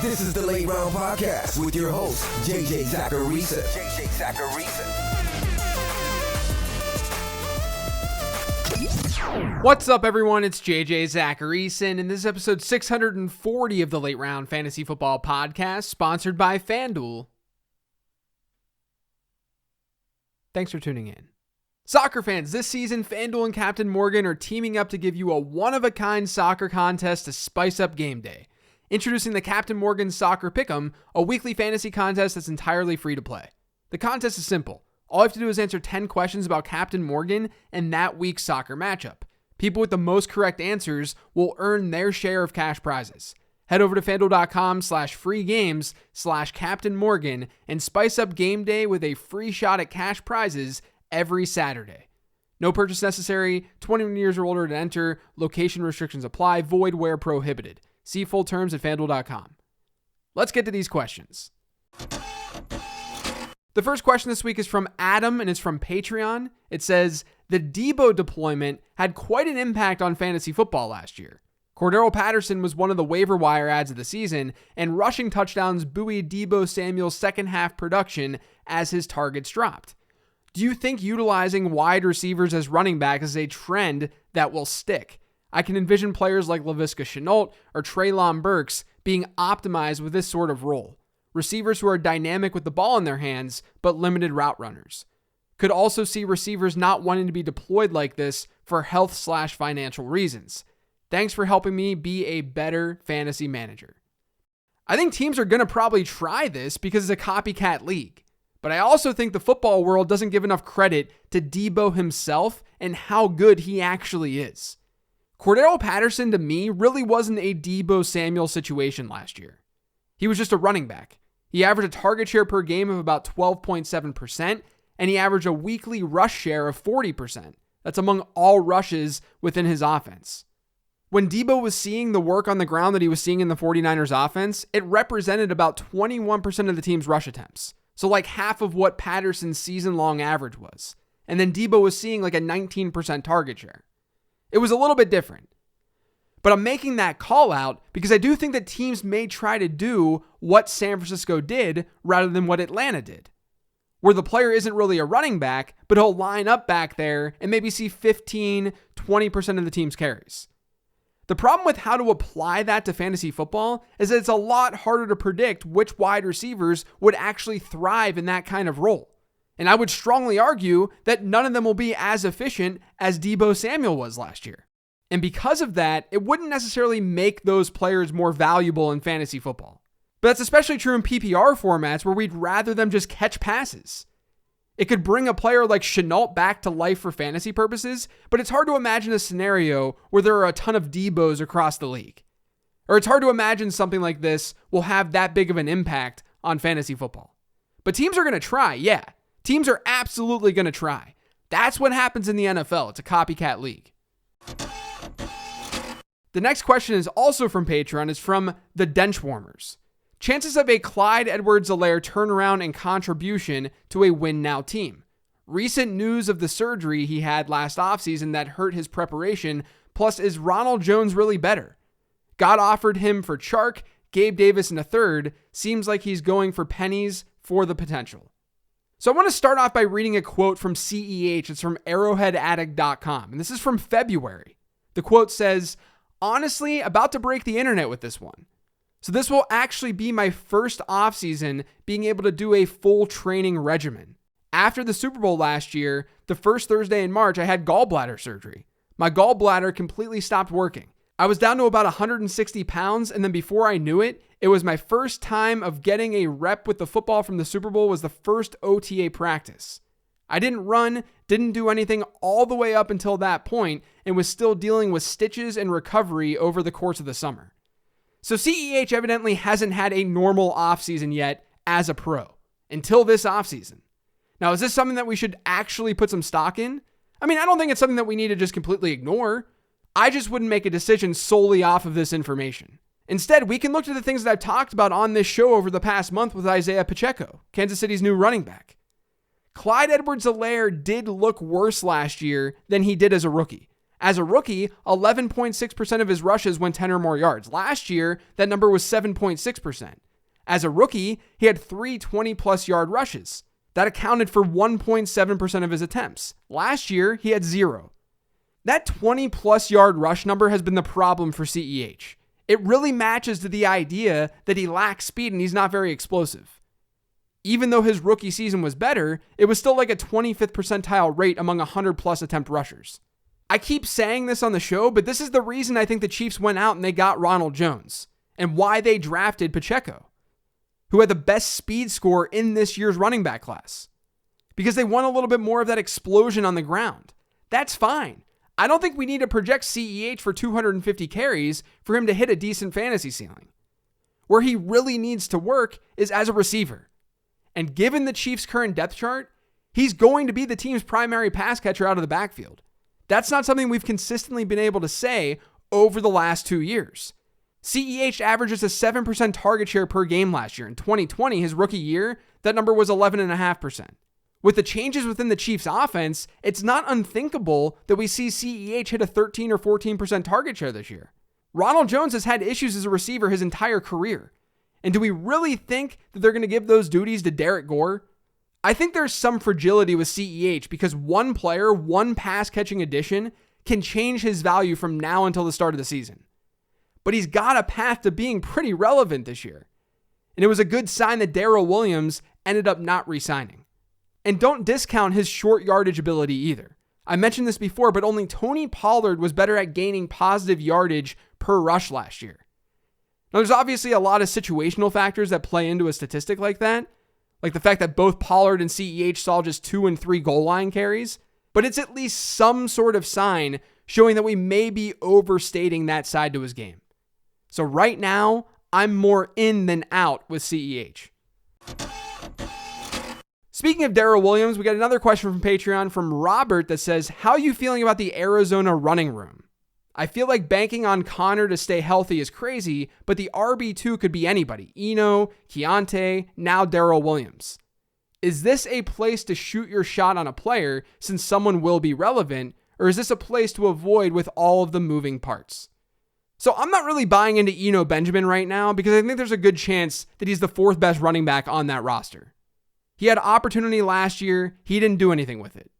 This is the Late Round Podcast with your host, JJ Zacharisa. What's up, everyone? It's JJ Zacharisa, and this is episode 640 of the Late Round Fantasy Football Podcast, sponsored by FanDuel. Thanks for tuning in. Soccer fans, this season, FanDuel and Captain Morgan are teaming up to give you a one-of-a-kind soccer contest to spice up game day. Introducing the Captain Morgan Soccer Pick'em, a weekly fantasy contest that's entirely free to play. The contest is simple. All you have to do is answer 10 questions about Captain Morgan and that week's soccer matchup. People with the most correct answers will earn their share of cash prizes. Head over to fanduel.com/freegames/Captain Morgan and spice up game day with a free shot at cash prizes every Saturday. No purchase necessary, 21 years or older to enter, location restrictions apply, void where prohibited. See full terms at fanduel.com. Let's get to these questions. The first question this week is from Adam, and it's from Patreon. It says, the Debo deployment had quite an impact on fantasy football last year. Cordero Patterson was one of the waiver wire adds of the season, and rushing touchdowns buoyed Debo Samuel's second half production as his targets dropped. Do you think utilizing wide receivers as running backs is a trend that will stick? I can envision players like Laviska Shenault or Treylon Burks being optimized with this sort of role. Receivers who are dynamic with the ball in their hands, but limited route runners. Could also see receivers not wanting to be deployed like this for health/financial reasons. Thanks for helping me be a better fantasy manager. I think teams are going to probably try this because it's a copycat league. But I also think the football world doesn't give enough credit to Debo himself and how good he actually is. Cordero Patterson, to me, really wasn't a Debo Samuel situation last year. He was just a running back. He averaged a target share per game of about 12.7%, and he averaged a weekly rush share of 40%. That's among all rushes within his offense. When Debo was seeing the work on the ground that he was seeing in the 49ers offense, it represented about 21% of the team's rush attempts. So like half of what Patterson's season-long average was. And then Debo was seeing like a 19% target share. It was a little bit different. But I'm making that call out because I do think that teams may try to do what San Francisco did rather than what Atlanta did, where the player isn't really a running back, but he'll line up back there and maybe see 15, 20% of the team's carries. The problem with how to apply that to fantasy football is that it's a lot harder to predict which wide receivers would actually thrive in that kind of role. And I would strongly argue that none of them will be as efficient as Debo Samuel was last year. And because of that, it wouldn't necessarily make those players more valuable in fantasy football. But that's especially true in PPR formats where we'd rather them just catch passes. It could bring a player like Shenault back to life for fantasy purposes, but it's hard to imagine a scenario where there are a ton of Debos across the league. Or it's hard to imagine something like this will have that big of an impact on fantasy football. But teams are going to try, yeah. Teams are absolutely going to try. That's what happens in the NFL. It's a copycat league. The next question is also from Patreon. It's from the Denchwarmers. Chances of a Clyde Edwards-Helaire turnaround and contribution to a win-now team. Recent news of the surgery he had last offseason that hurt his preparation, plus is Ronald Jones really better? God offered him for Chark, Gabe Davis in a third. Seems like he's going for pennies for the potential. So I want to start off by reading a quote from CEH. It's from arrowheadaddict.com, and this is from February. The quote says, honestly, about to break the internet with this one. So this will actually be my first offseason being able to do a full training regimen. After the Super Bowl last year, the first Thursday in March, I had gallbladder surgery. My gallbladder completely stopped working. I was down to about 160 pounds, and then before I knew it, it was my first time of getting a rep with the football from the Super Bowl was the first OTA practice. I didn't run, didn't do anything all the way up until that point, and was still dealing with stitches and recovery over the course of the summer. So CEH evidently hasn't had a normal offseason yet as a pro until this offseason. Now, is this something that we should actually put some stock in? I mean, I don't think it's something that we need to just completely ignore. I just wouldn't make a decision solely off of this information. Instead, we can look to the things that I've talked about on this show over the past month with Isaiah Pacheco, Kansas City's new running back. Clyde Edwards-Helaire did look worse last year than he did as a rookie, As a rookie, 11.6% of his rushes went 10 or more yards. Last year, that number was 7.6%. As a rookie, he had 3 20-plus yard rushes. That accounted for 1.7% of his attempts. Last year, he had 0. That 20-plus yard rush number has been the problem for CEH. It really matches to the idea that he lacks speed and he's not very explosive. Even though his rookie season was better, it was still like a 25th percentile rate among 100-plus attempt rushers. I keep saying this on the show, but this is the reason I think the Chiefs went out and they got Ronald Jones and why they drafted Pacheco, who had the best speed score in this year's running back class, because they want a little bit more of that explosion on the ground. That's fine. I don't think we need to project CEH for 250 carries for him to hit a decent fantasy ceiling. Where he really needs to work is as a receiver. And given the Chiefs' current depth chart, he's going to be the team's primary pass catcher out of the backfield. That's not something we've consistently been able to say over the last 2 years. CEH averages a 7% target share per game last year. In 2020, his rookie year, that number was 11.5%. With the changes within the Chiefs' offense, it's not unthinkable that we see CEH hit a 13 or 14% target share this year. Ronald Jones has had issues as a receiver his entire career. And do we really think that they're going to give those duties to Derek Gore? I think there's some fragility with CEH because one player, one pass-catching addition can change his value from now until the start of the season. But he's got a path to being pretty relevant this year. And it was a good sign that Darrell Williams ended up not re-signing. And don't discount his short yardage ability either. I mentioned this before, but only Tony Pollard was better at gaining positive yardage per rush last year. Now, there's obviously a lot of situational factors that play into a statistic like that, like the fact that both Pollard and CEH saw just 2 and 3 goal line carries, but it's at least some sort of sign showing that we may be overstating that side to his game. So right now, I'm more in than out with CEH. Speaking of Darrell Williams, we got another question from Patreon from Robert that says, how are you feeling about the Arizona running room? I feel like banking on Connor to stay healthy is crazy, but the RB2 could be anybody. Eno, Keontae, now Darrell Williams. Is this a place to shoot your shot on a player since someone will be relevant, or is this a place to avoid with all of the moving parts? So I'm not really buying into Eno Benjamin right now because I think there's a good chance that he's the 4th best running back on that roster. He had opportunity last year. He didn't do anything with it.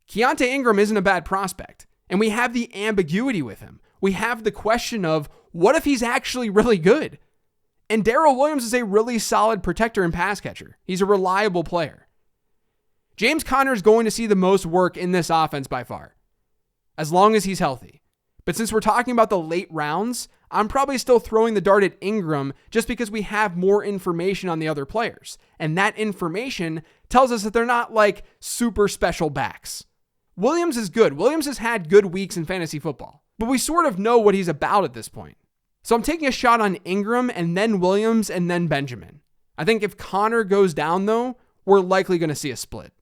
Keontae Ingram isn't a bad prospect. And we have the ambiguity with him. We have the question of, what if he's actually really good? And Darrell Williams is a really solid protector and pass catcher. He's a reliable player. James Conner is going to see the most work in this offense by far, as long as he's healthy. But since we're talking about the late rounds, I'm probably still throwing the dart at Ingram just because we have more information on the other players. And that information tells us that they're not like super special backs. Williams is good. Williams has had good weeks in fantasy football, but we sort of know what he's about at this point. So I'm taking a shot on Ingram and then Williams and then Benjamin. I think if Connor goes down though, we're likely going to see a split.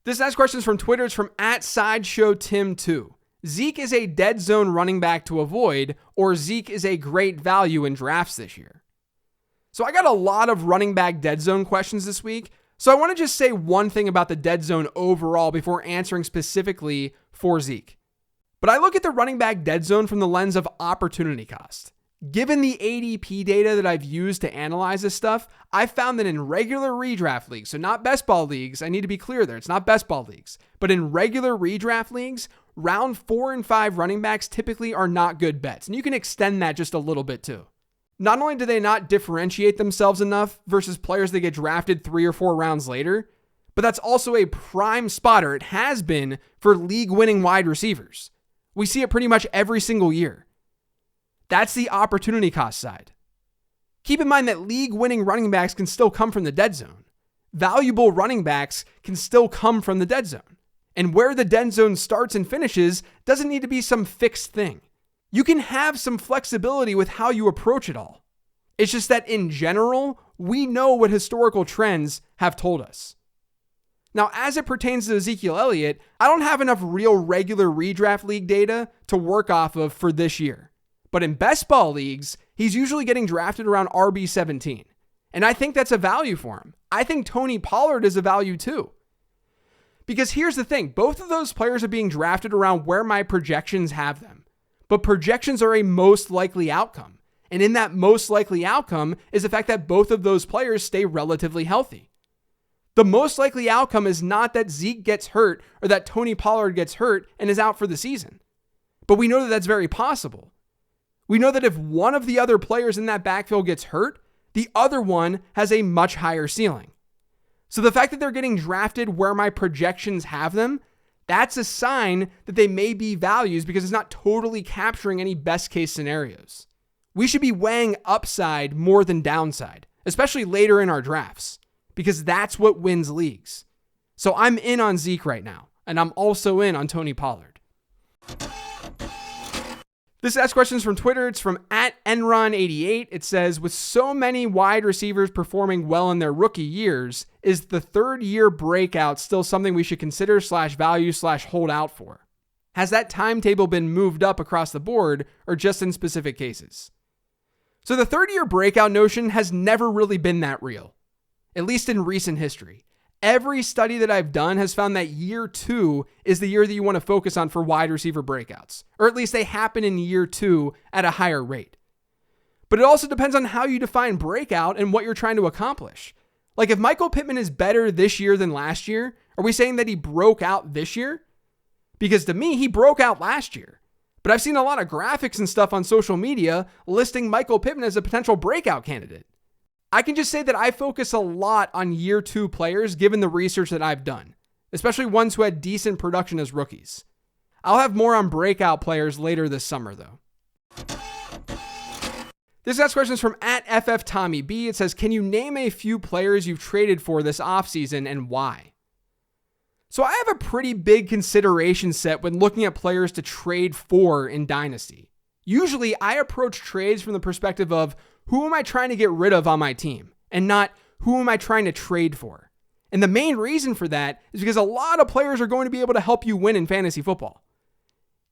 This next question is from Twitter. It's from @SideshowTim2. Zeke is a dead zone running back to avoid, or Zeke is a great value in drafts this year. So I got a lot of running back dead zone questions this week. So I want to just say one thing about the dead zone overall before answering specifically for Zeke. But I look at the running back dead zone from the lens of opportunity cost. Given the ADP data that I've used to analyze this stuff, I've found that in regular redraft leagues, so not best ball leagues, I need to be clear there, it's not best ball leagues, but in regular redraft leagues, round 4 and 5 running backs typically are not good bets. And you can extend that just a little bit too. Not only do they not differentiate themselves enough versus players that get drafted 3 or 4 rounds later, but that's also a prime spotter. It has been for league-winning wide receivers. We see it pretty much every single year. That's the opportunity cost side. Keep in mind that league-winning running backs can still come from the dead zone. Valuable running backs can still come from the dead zone. And where the dead zone starts and finishes doesn't need to be some fixed thing. You can have some flexibility with how you approach it all. It's just that in general, we know what historical trends have told us. Now, as it pertains to Ezekiel Elliott, I don't have enough real regular redraft league data to work off of for this year. But in best ball leagues, he's usually getting drafted around RB17. And I think that's a value for him. I think Tony Pollard is a value too. Because here's the thing, both of those players are being drafted around where my projections have them. But projections are a most likely outcome. And in that most likely outcome is the fact that both of those players stay relatively healthy. The most likely outcome is not that Zeke gets hurt or that Tony Pollard gets hurt and is out for the season. But we know that that's very possible. We know that if one of the other players in that backfield gets hurt, the other one has a much higher ceiling. So the fact that they're getting drafted where my projections have them, that's a sign that they may be values because it's not totally capturing any best case scenarios. We should be weighing upside more than downside, especially later in our drafts, because that's what wins leagues. So I'm in on Zeke right now, and I'm also in on Tony Pollard. This next question is from Twitter. It's from @Enron88. It says, with so many wide receivers performing well in their rookie years, is the third year breakout still something we should consider /value/hold out for? Has that timetable been moved up across the board or just in specific cases? So the third year breakout notion has never really been that real, at least in recent history. Every study that I've done has found that year 2 is the year that you want to focus on for wide receiver breakouts, or at least they happen in year 2 at a higher rate. But it also depends on how you define breakout and what you're trying to accomplish. Like if Michael Pittman is better this year than last year, are we saying that he broke out this year? Because to me, he broke out last year. But I've seen a lot of graphics and stuff on social media listing Michael Pittman as a potential breakout candidate. I can just say that I focus a lot on year 2 players given the research that I've done, especially ones who had decent production as rookies. I'll have more on breakout players later this summer though. This next question is from @FFTommyB. It says, can you name a few players you've traded for this offseason and why? So I have a pretty big consideration set when looking at players to trade for in Dynasty. Usually I approach trades from the perspective of who am I trying to get rid of on my team and not who am I trying to trade for. And the main reason for that is because a lot of players are going to be able to help you win in fantasy football.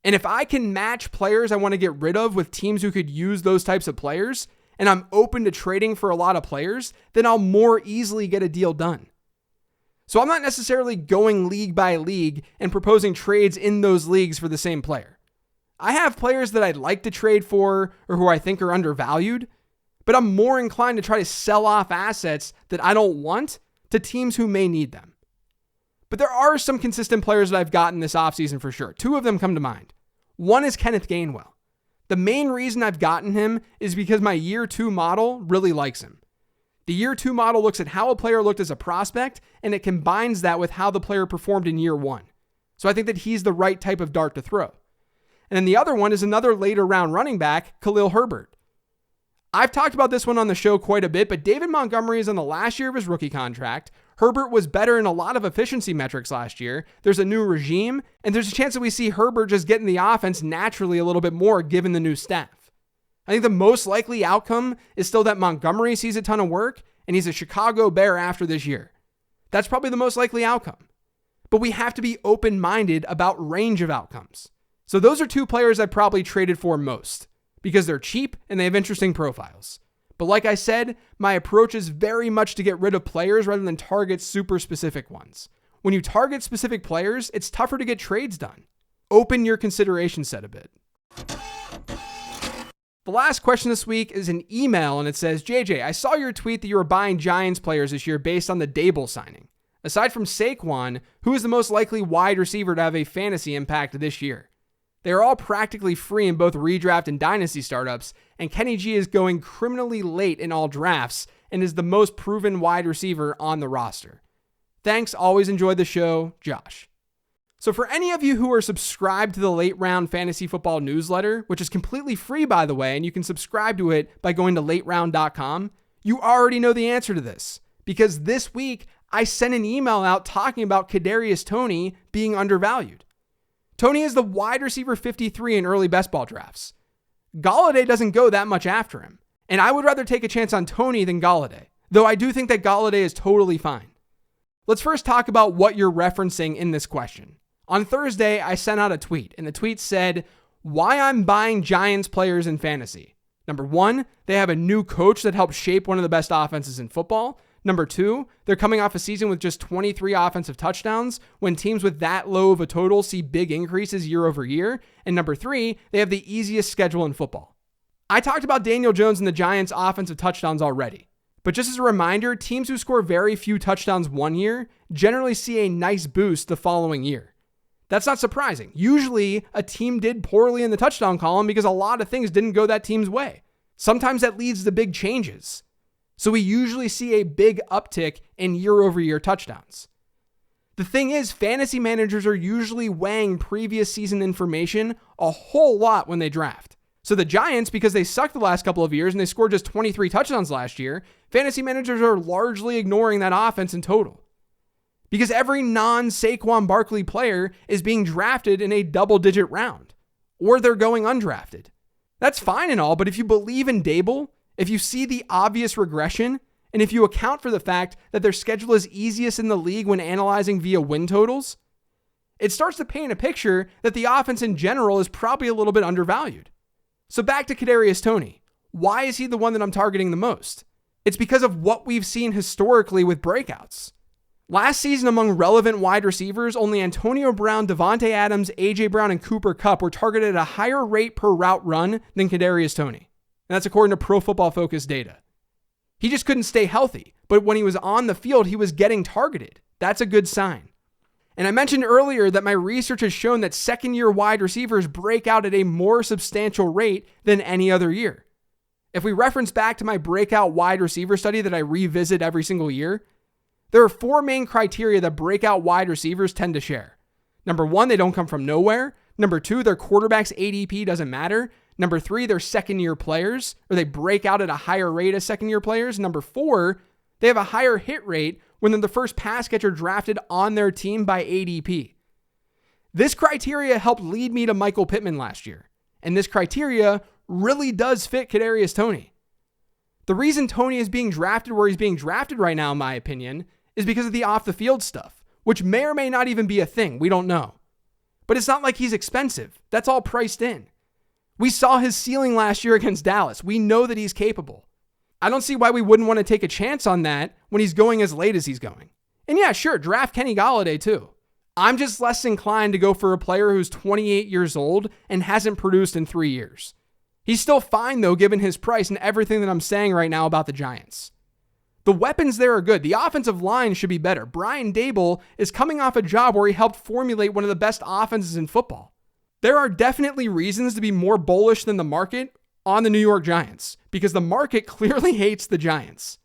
And if I can match players I want to get rid of with teams who could use those types of players, and I'm open to trading for a lot of players, then I'll more easily get a deal done. So I'm not necessarily going league by league and proposing trades in those leagues for the same player. I have players that I'd like to trade for or who I think are undervalued, but I'm more inclined to try to sell off assets that I don't want to teams who may need them. But there are some consistent players that I've gotten this offseason for sure. 2 of them come to mind. One is Kenneth Gainwell. The main reason I've gotten him is because my year 2 model really likes him. The year 2 model looks at how a player looked as a prospect, and it combines that with how the player performed in year 1. So I think that he's the right type of dart to throw. And then the other one is another later round running back, Khalil Herbert. I've talked about this one on the show quite a bit, but David Montgomery is on the last year of his rookie contract. Herbert was better in a lot of efficiency metrics last year. There's a new regime, and there's a chance that we see Herbert just getting the offense naturally a little bit more given the new staff. I think the most likely outcome is still that Montgomery sees a ton of work, and he's a Chicago Bear after this year. That's probably the most likely outcome. But we have to be open-minded about range of outcomes. So those are 2 players I probably traded for most, because they're cheap and they have interesting profiles. But like I said, my approach is very much to get rid of players rather than target super specific ones. When you target specific players, it's tougher to get trades done. Open your consideration set a bit. The last question this week is an email, and it says, JJ, I saw your tweet that you were buying Giants players this year based on the Dable signing. Aside from Saquon, who is the most likely wide receiver to have a fantasy impact this year? They are all practically free in both redraft and dynasty startups, and Kenny G is going criminally late in all drafts and is the most proven wide receiver on the roster. Thanks, always enjoy the show, Josh. So for any of you who are subscribed to the Late Round Fantasy Football newsletter, which is completely free by the way, and you can subscribe to it by going to lateround.com, you already know the answer to this, because this week I sent an email out talking about Kadarius Toney being undervalued. Toney is the wide receiver 53 in early best ball drafts. Golladay doesn't go that much after him, and I would rather take a chance on Toney than Golladay, though I do think that Golladay is totally fine. Let's first talk about what you're referencing in this question. On Thursday, I sent out a tweet, and the tweet said, why I'm buying Giants players in fantasy. Number 1, they have a new coach that helped shape one of the best offenses in football. Number 2, they're coming off a season with just 23 offensive touchdowns when teams with that low of a total see big increases year over year. And number 3, they have the easiest schedule in football. I talked about Daniel Jones and the Giants' offensive touchdowns already. But just as a reminder, teams who score very few touchdowns one year generally see a nice boost the following year. That's not surprising. Usually, a team did poorly in the touchdown column because a lot of things didn't go that team's way. Sometimes that leads to big changes. So we usually see a big uptick in year-over-year touchdowns. The thing is, fantasy managers are usually weighing previous season information a whole lot when they draft. So the Giants, because they sucked the last couple of years and they scored just 23 touchdowns last year, fantasy managers are largely ignoring that offense in total. Because every non-Saquon Barkley player is being drafted in a double-digit round, or they're going undrafted. That's fine and all, but if you believe in Dable, if you see the obvious regression, and if you account for the fact that their schedule is easiest in the league when analyzing via win totals, it starts to paint a picture that the offense in general is probably a little bit undervalued. So back to Kadarius Toney. Why is he the one that I'm targeting the most? It's because of what we've seen historically with breakouts. Last season among relevant wide receivers, only Antonio Brown, Devontae Adams, A.J. Brown, and Cooper Kupp were targeted at a higher rate per route run than Kadarius Toney. And that's according to Pro Football Focus data. He just couldn't stay healthy, but when he was on the field, he was getting targeted. That's a good sign. And I mentioned earlier that my research has shown that second-year wide receivers break out at a more substantial rate than any other year. If we reference back to my breakout wide receiver study that I revisit every single year, there are 4 main criteria that breakout wide receivers tend to share. Number 1, they don't come from nowhere. Number 2, their quarterback's ADP doesn't matter. Number 3, they're second-year players, or they break out at a higher rate as second-year players. Number 4, they have a higher hit rate when they're the first pass catcher drafted on their team by ADP. This criteria helped lead me to Michael Pittman last year, and this criteria really does fit Kadarius Toney. The reason Toney is being drafted where he's being drafted right now, in my opinion, is because of the off-the-field stuff, which may or may not even be a thing. We don't know. But it's not like he's expensive. That's all priced in. We saw his ceiling last year against Dallas. We know that he's capable. I don't see why we wouldn't want to take a chance on that when he's going as late as he's going. And yeah, sure, draft Kenny Golladay too. I'm just less inclined to go for a player who's 28 years old and hasn't produced in 3 years. He's still fine though, given his price and everything that I'm saying right now about the Giants. The weapons there are good. The offensive line should be better. Brian Dable is coming off a job where he helped formulate one of the best offenses in football. There are definitely reasons to be more bullish than the market on the New York Giants because the market clearly hates the Giants.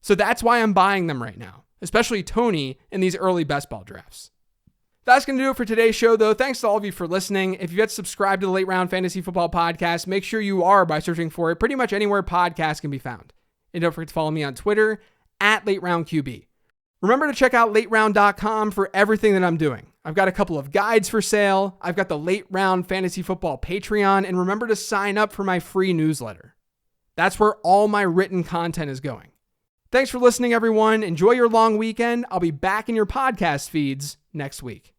So that's why I'm buying them right now, especially Toney in these early best ball drafts. That's going to do it for today's show, though. Thanks to all of you for listening. If you've yet subscribed to the Late Round Fantasy Football Podcast, make sure you are by searching for it pretty much anywhere podcasts can be found. And don't forget to follow me on Twitter @LateRoundQB. Remember to check out lateround.com for everything that I'm doing. I've got a couple of guides for sale. I've got the Late Round Fantasy Football Patreon, and remember to sign up for my free newsletter. That's where all my written content is going. Thanks for listening, everyone. Enjoy your long weekend. I'll be back in your podcast feeds next week.